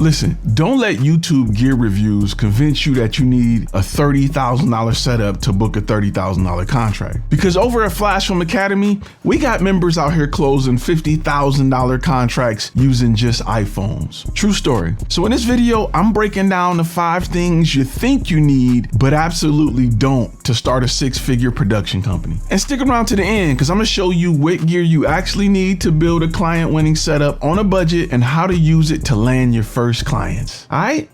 Listen, don't let YouTube gear reviews convince you that you need a $30,000 setup to book a $30,000 contract. Because over at FlashFilm Academy, we got members out here closing $50,000 contracts using just iPhones. True story. So in this video, I'm breaking down the 5 things you think you need, but absolutely don't to start a 6-figure production company. And stick around to the end, because I'm gonna show you what gear you actually need to build a client-winning setup on a budget and how to use it to land your first clients. All right?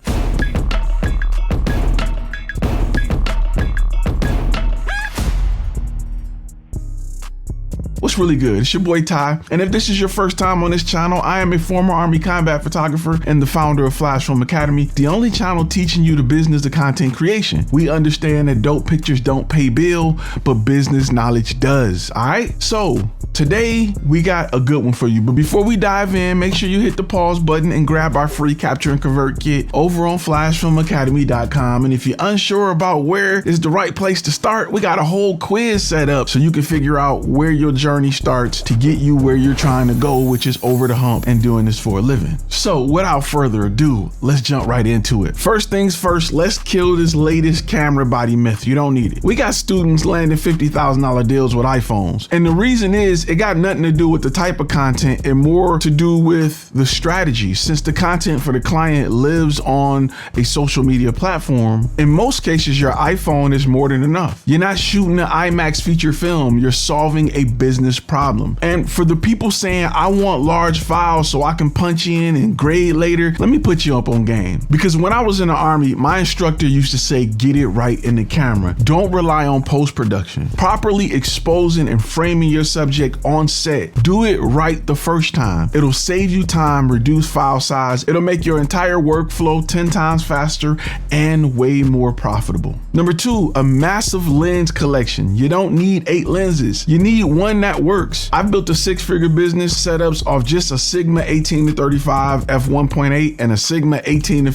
What's really good? It's your boy Ty, and if this is your first time on this channel, I am a former Army combat photographer and the founder of FlashFilm Academy, the only channel teaching you the business of content creation. We understand that dope pictures don't pay bill, but business knowledge does, all right? So today we got a good one for you, but before we dive in, make sure you hit the pause button and grab our free capture and convert kit over on FlashFilmAcademy.com. And if you're unsure about where is the right place to start, we got a whole quiz set up so you can figure out where your journey starts to get you where you're trying to go, which is over the hump and doing this for a living. So without further ado, let's jump right into it. First things first, let's kill this latest camera body myth. You don't need it. We got students landing $50,000 deals with iPhones. And the reason is it got nothing to do with the type of content and more to do with the strategy. Since the content for the client lives on a social media platform, in most cases, your iPhone is more than enough. You're not shooting an IMAX feature film, you're solving a business problem. And for the people saying, I want large files so I can punch in and grade later, let me put you up on game. Because when I was in the Army, my instructor used to say, get it right in the camera. Don't rely on post-production. Properly exposing and framing your subject on set. Do it right the first time. It'll save you time, reduce file size. It'll make your entire workflow 10 times faster and way more profitable. Number 2, a massive lens collection. You don't need 8 lenses. You need one that works. I've built a 6-figure business setups off just a Sigma 18-35 f1.8 and a Sigma 18-50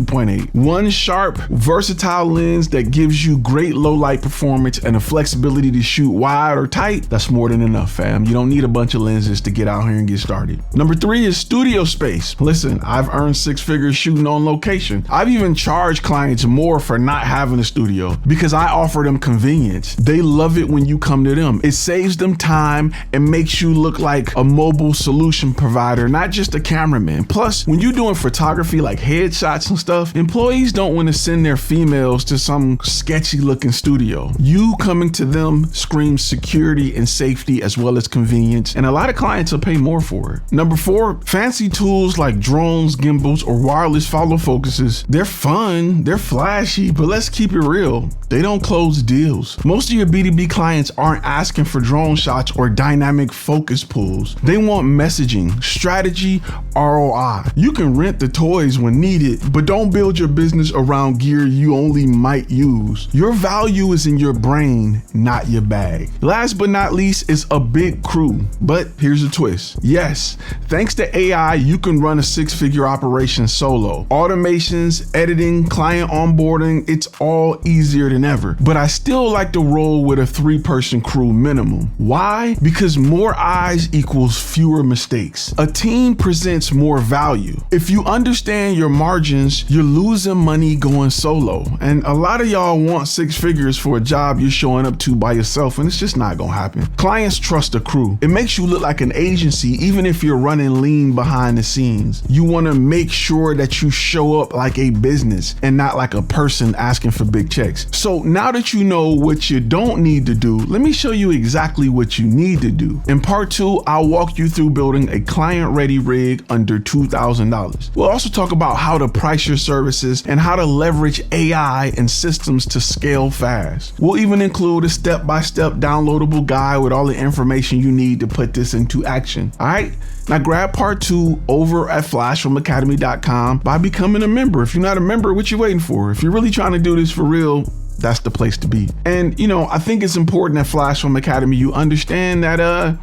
f2.8. One sharp, versatile lens that gives you great low light performance and the flexibility to shoot wide or tight. That's more than enough, fam. You don't need a bunch of lenses to get out here and get started. Number 3 is studio space. Listen, I've earned 6 figures shooting on location. I've even charged clients more for not having a studio because I offer them convenience. They love it when you come to them. It saves them time and makes you look like a mobile solution provider, not just a cameraman. Plus, when you're doing photography like headshots and stuff, employees don't want to send their females to some sketchy looking studio. You coming to them screams security and safety as well as convenience, and a lot of clients will pay more for it. Number 4, fancy tools like drones, gimbals, or wireless follow focuses. They're fun, they're flashy, but let's keep it real. They don't close deals. Most of your B2B clients aren't asking for drone shots or dynamic focus pulls. They want messaging, strategy, ROI. You can rent the toys when needed, but don't build your business around gear you only might use. Your value is in your brain, not your bag. Last but not least is a big crew. But here's a twist. Yes, thanks to AI, you can run a 6-figure operation solo. Automations, editing, client onboarding, it's all easier than ever. But I still like to roll with a 3-person crew minimum. Why? Because more eyes equals fewer mistakes. A team presents more value. If you understand your margins, you're losing money going solo. And a lot of y'all want 6 figures for a job you're showing up to by yourself, and it's just not gonna happen. Clients trust a crew. It makes you look like an agency even if you're running lean behind the scenes. You wanna make sure that you show up like a business and not like a person asking for big checks. So now that you know what you don't need to do, let me show you exactly what you need to do. In part 2, I'll walk you through building a client-ready rig under $2,000. We'll also talk about how to price your services and how to leverage AI and systems to scale fast. We'll even include a step-by-step downloadable guide with all the information you need to put this into action. All right? Now grab part 2 over at FlashFilmAcademy.com by becoming a member. If you're not a member, what you waiting for? If you're really trying to do this for real, that's the place to be. And I think it's important at FlashFilm Academy you understand that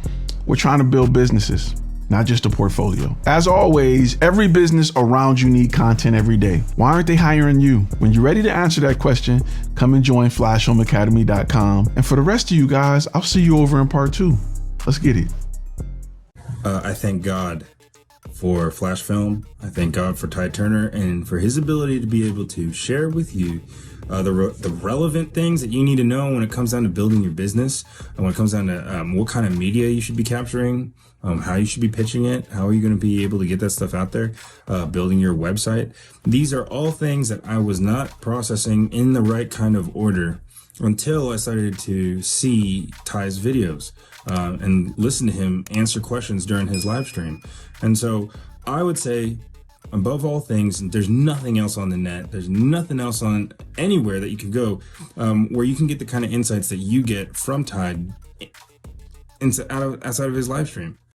we're trying to build businesses, not just a portfolio. As always, every business around you need content every day. Why aren't they hiring you? When you're ready to answer that question, come and join FlashFilmAcademy.com. And for the rest of you guys, I'll see you over in part 2. Let's get it. I thank God for FlashFilm. I thank God for Ty Turner and for his ability to be able to share with you the relevant things that you need to know when it comes down to building your business, and when it comes down to what kind of media you should be capturing, how you should be pitching it, how are you going to be able to get that stuff out there, building your website. These are all things that I was not processing in the right kind of order until I started to see Ty's videos and listen to him answer questions during his live stream. And so I would say, above all things, there's nothing else on the net. There's nothing else on anywhere that you can go where you can get the kind of insights that you get from Ty outside of his live stream.